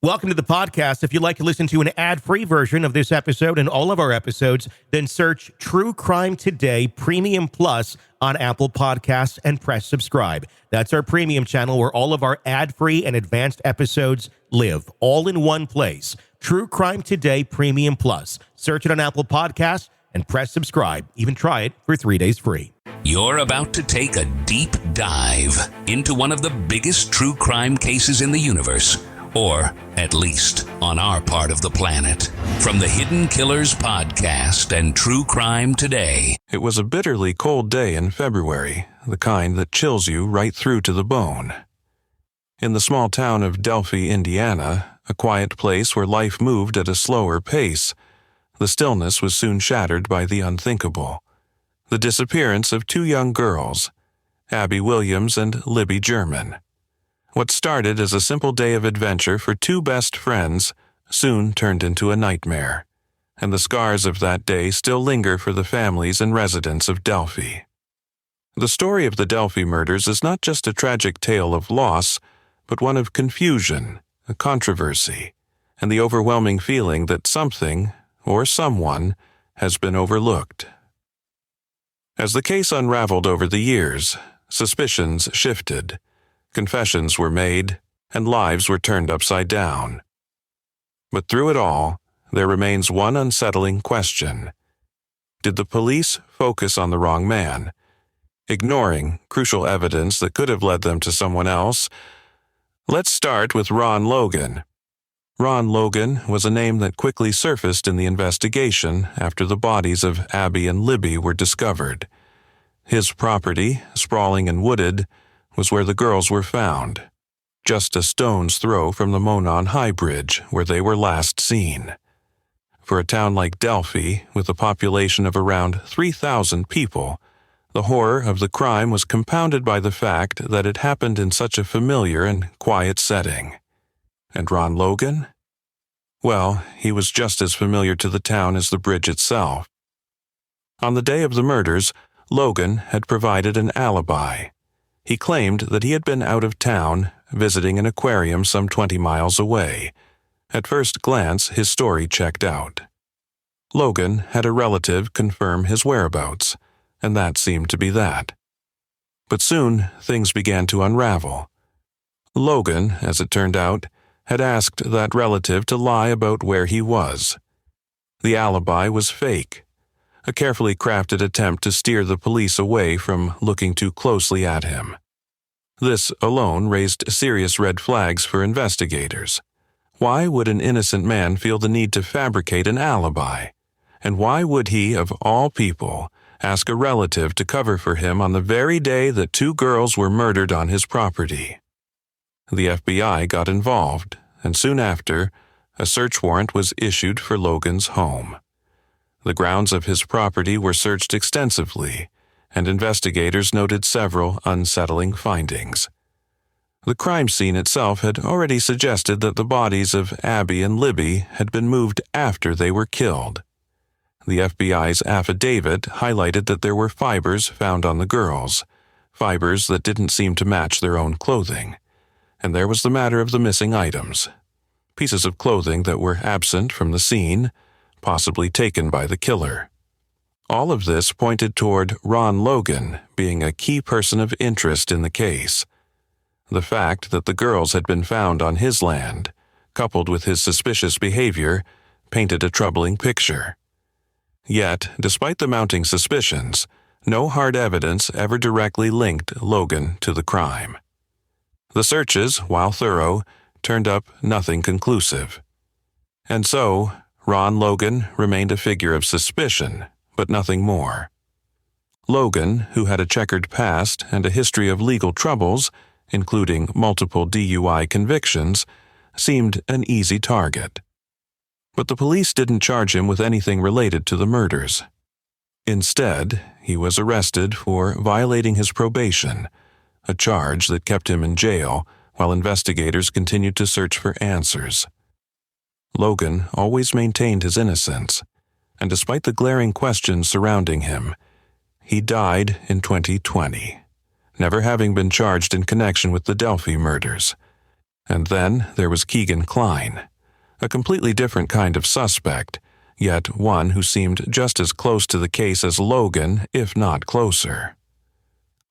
Welcome to the podcast. If you'd like to listen to an ad-free version of this episode and all of our episodes, then search True Crime Today Premium Plus on Apple Podcasts and press subscribe. That's our premium channel where all of our ad-free and advanced episodes live, all in one place. True Crime Today Premium Plus. Search it on Apple Podcasts and press subscribe. Even try it for 3 days free. You're about to take a deep dive into one of the biggest true crime cases in the universe. Or, at least, on our part of the planet. From the Hidden Killers podcast and True Crime Today. It was a bitterly cold day in February, the kind that chills you right through to the bone. In the small town of Delphi, Indiana, a quiet place where life moved at a slower pace, the stillness was soon shattered by the unthinkable. The disappearance of two young girls, Abby Williams and Libby German. What started as a simple day of adventure for two best friends soon turned into a nightmare, and the scars of that day still linger for the families and residents of Delphi. The story of the Delphi murders is not just a tragic tale of loss, but one of confusion, a controversy, and the overwhelming feeling that something, or someone, has been overlooked. As the case unraveled over the years, suspicions shifted. Confessions were made, and lives were turned upside down. But through it all, there remains one unsettling question. Did the police focus on the wrong man, ignoring crucial evidence that could have led them to someone else? Let's start with Ron Logan. Ron Logan was a name that quickly surfaced in the investigation after the bodies of Abby and Libby were discovered. His property, sprawling and wooded, was where the girls were found, just a stone's throw from the Monon High Bridge where they were last seen. For a town like Delphi, with a population of around 3,000 people, the horror of the crime was compounded by the fact that it happened in such a familiar and quiet setting. And Ron Logan? Well, he was just as familiar to the town as the bridge itself. On the day of the murders, Logan had provided an alibi. He claimed that he had been out of town, visiting an aquarium some 20 miles away. At first glance, his story checked out. Logan had a relative confirm his whereabouts, and that seemed to be that. But soon, things began to unravel. Logan, as it turned out, had asked that relative to lie about where he was. The alibi was fake, a carefully crafted attempt to steer the police away from looking too closely at him. This alone raised serious red flags for investigators. Why would an innocent man feel the need to fabricate an alibi? And why would he, of all people, ask a relative to cover for him on the very day that two girls were murdered on his property? The FBI got involved, and soon after, a search warrant was issued for Logan's home. The grounds of his property were searched extensively, and investigators noted several unsettling findings. The crime scene itself had already suggested that the bodies of Abby and Libby had been moved after they were killed. The FBI's affidavit highlighted that there were fibers found on the girls, fibers that didn't seem to match their own clothing. And there was the matter of the missing items, pieces of clothing that were absent from the scene, possibly taken by the killer. All of this pointed toward Ron Logan being a key person of interest in the case. The fact that the girls had been found on his land, coupled with his suspicious behavior, painted a troubling picture. Yet, despite the mounting suspicions, no hard evidence ever directly linked Logan to the crime. The searches, while thorough, turned up nothing conclusive. And so, Ron Logan remained a figure of suspicion, but nothing more. Logan, who had a checkered past and a history of legal troubles, including multiple DUI convictions, seemed an easy target. But the police didn't charge him with anything related to the murders. Instead, he was arrested for violating his probation, a charge that kept him in jail while investigators continued to search for answers. Logan always maintained his innocence, and despite the glaring questions surrounding him, he died in 2020, never having been charged in connection with the Delphi murders. And then there was Keegan Kline, a completely different kind of suspect, yet one who seemed just as close to the case as Logan, if not closer.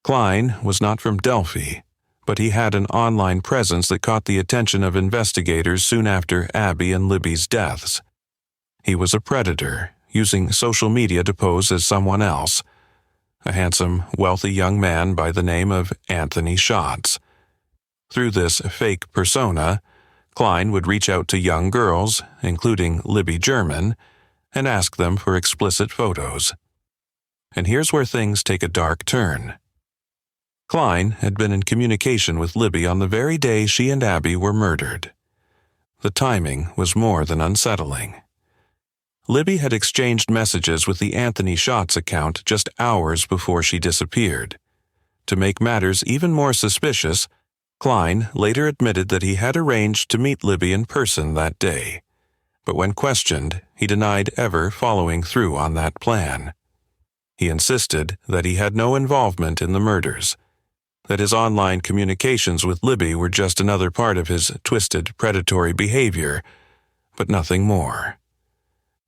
Kline was not from Delphi, but he had an online presence that caught the attention of investigators soon after Abby and Libby's deaths. He was a predator, using social media to pose as someone else, a handsome, wealthy young man by the name of Anthony Schatz. Through this fake persona, Kline would reach out to young girls, including Libby German, and ask them for explicit photos. And here's where things take a dark turn. Kline had been in communication with Libby on the very day she and Abby were murdered. The timing was more than unsettling. Libby had exchanged messages with the Anthony Schatz account just hours before she disappeared. To make matters even more suspicious, Kline later admitted that he had arranged to meet Libby in person that day, but when questioned, he denied ever following through on that plan. He insisted that he had no involvement in the murders, that his online communications with Libby were just another part of his twisted, predatory behavior, but nothing more.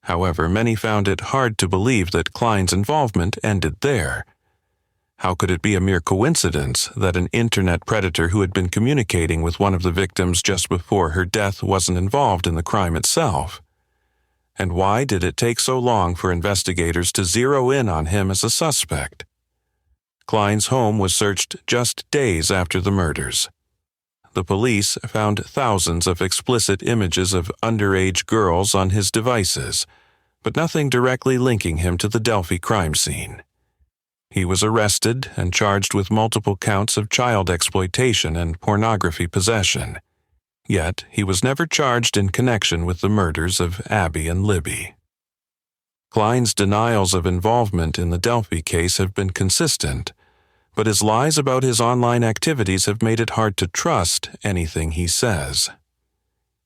However, many found it hard to believe that Kline's involvement ended there. How could it be a mere coincidence that an internet predator who had been communicating with one of the victims just before her death wasn't involved in the crime itself? And why did it take so long for investigators to zero in on him as a suspect? Kline's home was searched just days after the murders. The police found thousands of explicit images of underage girls on his devices, but nothing directly linking him to the Delphi crime scene. He was arrested and charged with multiple counts of child exploitation and pornography possession. Yet, he was never charged in connection with the murders of Abby and Libby. Kline's denials of involvement in the Delphi case have been consistent, but his lies about his online activities have made it hard to trust anything he says.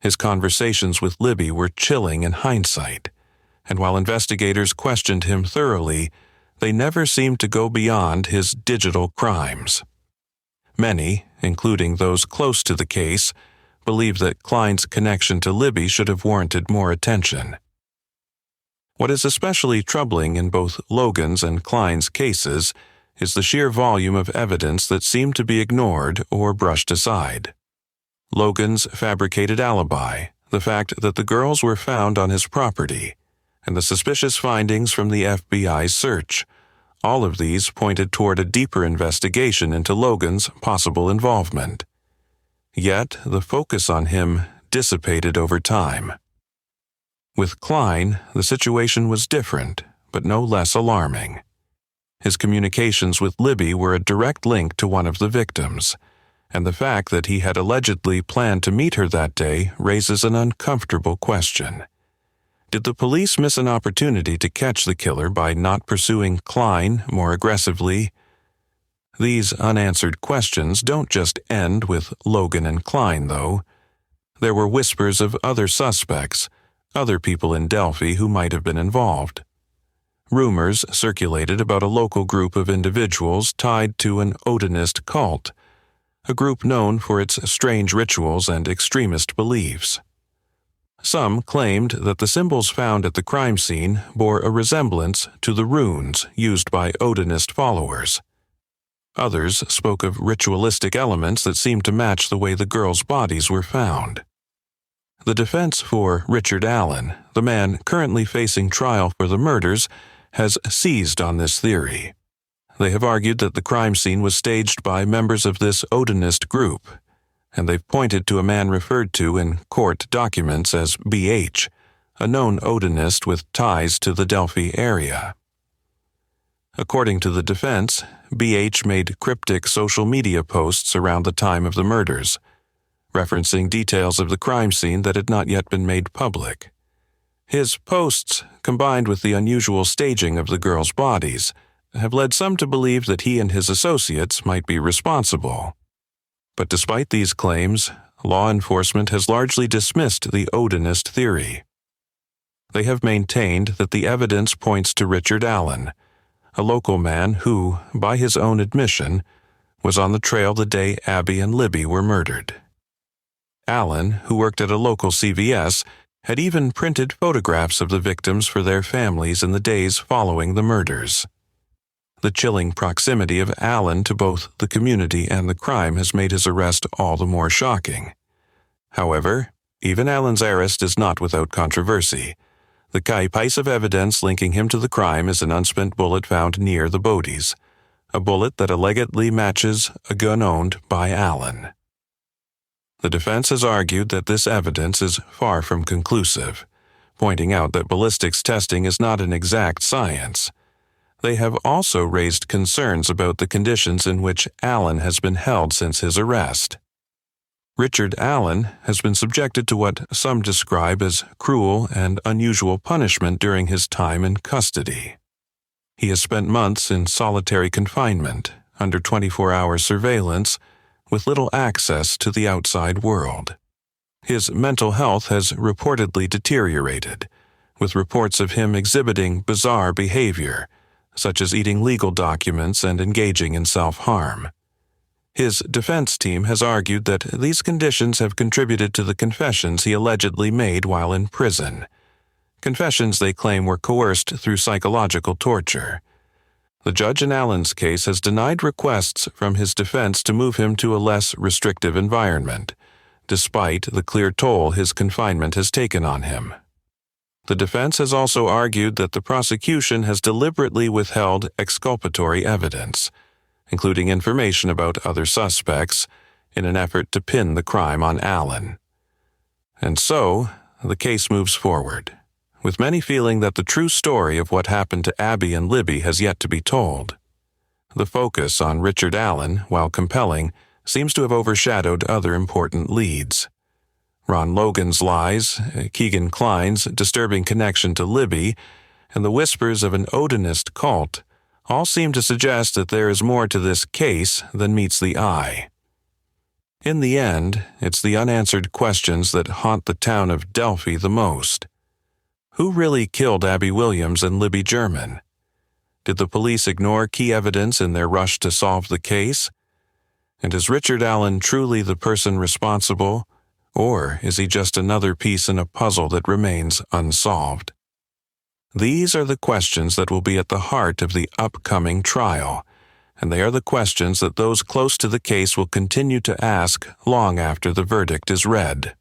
His conversations with Libby were chilling in hindsight, and while investigators questioned him thoroughly, they never seemed to go beyond his digital crimes. Many, including those close to the case, believe that Kline's connection to Libby should have warranted more attention. What is especially troubling in both Logan's and Kline's cases is the sheer volume of evidence that seemed to be ignored or brushed aside. Logan's fabricated alibi, the fact that the girls were found on his property, and the suspicious findings from the FBI's search, all of these pointed toward a deeper investigation into Logan's possible involvement. Yet, the focus on him dissipated over time. With Kline, the situation was different, but no less alarming. His communications with Libby were a direct link to one of the victims, and the fact that he had allegedly planned to meet her that day raises an uncomfortable question. Did the police miss an opportunity to catch the killer by not pursuing Kline more aggressively? These unanswered questions don't just end with Logan and Kline, though. There were whispers of other suspects, other people in Delphi who might have been involved. Rumors circulated about a local group of individuals tied to an Odinist cult, a group known for its strange rituals and extremist beliefs. Some claimed that the symbols found at the crime scene bore a resemblance to the runes used by Odinist followers. Others spoke of ritualistic elements that seemed to match the way the girls' bodies were found. The defense for Richard Allen, the man currently facing trial for the murders, has seized on this theory. They have argued that the crime scene was staged by members of this Odinist group, and they've pointed to a man referred to in court documents as BH, a known Odinist with ties to the Delphi area. According to the defense, BH made cryptic social media posts around the time of the murders, referencing details of the crime scene that had not yet been made public. His posts, combined with the unusual staging of the girls' bodies, have led some to believe that he and his associates might be responsible. But despite these claims, law enforcement has largely dismissed the Odinist theory. They have maintained that the evidence points to Richard Allen, a local man who, by his own admission, was on the trail the day Abby and Libby were murdered. Allen, who worked at a local CVS, had even printed photographs of the victims for their families in the days following the murders. The chilling proximity of Allen to both the community and the crime has made his arrest all the more shocking. However, even Allen's arrest is not without controversy. The key piece of evidence linking him to the crime is an unspent bullet found near the bodies, a bullet that allegedly matches a gun owned by Allen. The defense has argued that this evidence is far from conclusive, pointing out that ballistics testing is not an exact science. They have also raised concerns about the conditions in which Allen has been held since his arrest. Richard Allen has been subjected to what some describe as cruel and unusual punishment during his time in custody. He has spent months in solitary confinement, under 24-hour surveillance, with little access to the outside world. His mental health has reportedly deteriorated, with reports of him exhibiting bizarre behavior, such as eating legal documents and engaging in self-harm. His defense team has argued that these conditions have contributed to the confessions he allegedly made while in prison, confessions they claim were coerced through psychological torture. The judge in Allen's case has denied requests from his defense to move him to a less restrictive environment, despite the clear toll his confinement has taken on him. The defense has also argued that the prosecution has deliberately withheld exculpatory evidence, including information about other suspects, in an effort to pin the crime on Allen. And so, the case moves forward, with many feeling that the true story of what happened to Abby and Libby has yet to be told. The focus on Richard Allen, while compelling, seems to have overshadowed other important leads. Ron Logan's lies, Keegan Kline's disturbing connection to Libby, and the whispers of an Odinist cult all seem to suggest that there is more to this case than meets the eye. In the end, it's the unanswered questions that haunt the town of Delphi the most. Who really killed Abby Williams and Libby German? Did the police ignore key evidence in their rush to solve the case? And is Richard Allen truly the person responsible, or is he just another piece in a puzzle that remains unsolved? These are the questions that will be at the heart of the upcoming trial, and they are the questions that those close to the case will continue to ask long after the verdict is read.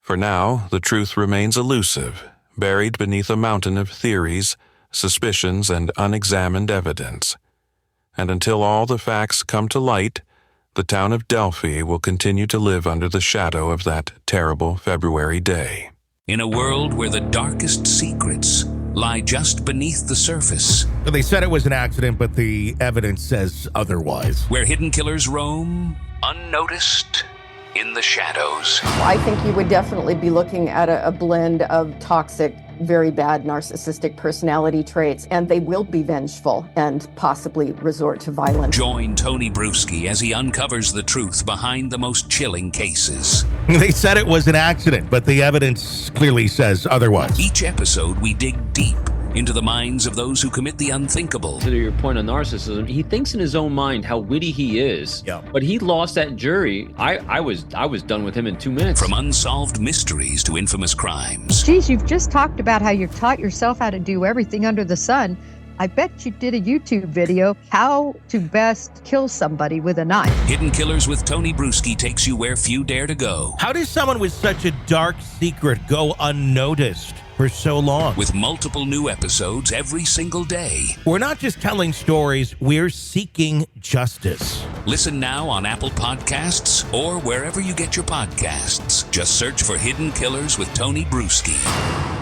For now, the truth remains elusive, buried beneath a mountain of theories, suspicions, and unexamined evidence. And until all the facts come to light, the town of Delphi will continue to live under the shadow of that terrible February day. In a world where the darkest secrets lie just beneath the surface. They said it was an accident, but the evidence says otherwise. Where hidden killers roam, unnoticed, in the shadows. I think you would definitely be looking at a blend of toxic, very bad narcissistic personality traits, and they will be vengeful and possibly resort to violence. Join Tony Bruschi as he uncovers the truth behind the most chilling cases. They said it was an accident, but the evidence clearly says otherwise. Each episode, we dig deep into the minds of those who commit the unthinkable. To your point on narcissism, he thinks in his own mind how witty he is. Yeah. But he lost that jury. I was done with him in 2 minutes. From unsolved mysteries to infamous crimes. Geez, you've just talked about how you've taught yourself how to do everything under the sun. I bet you did a YouTube video, how to best kill somebody with a knife. Hidden Killers with Tony Bruschi takes you where few dare to go. How does someone with such a dark secret go unnoticed for so long? With multiple new episodes every single day. We're not just telling stories, we're seeking justice. Listen now on Apple Podcasts or wherever you get your podcasts. Just search for Hidden Killers with Tony Bruschi.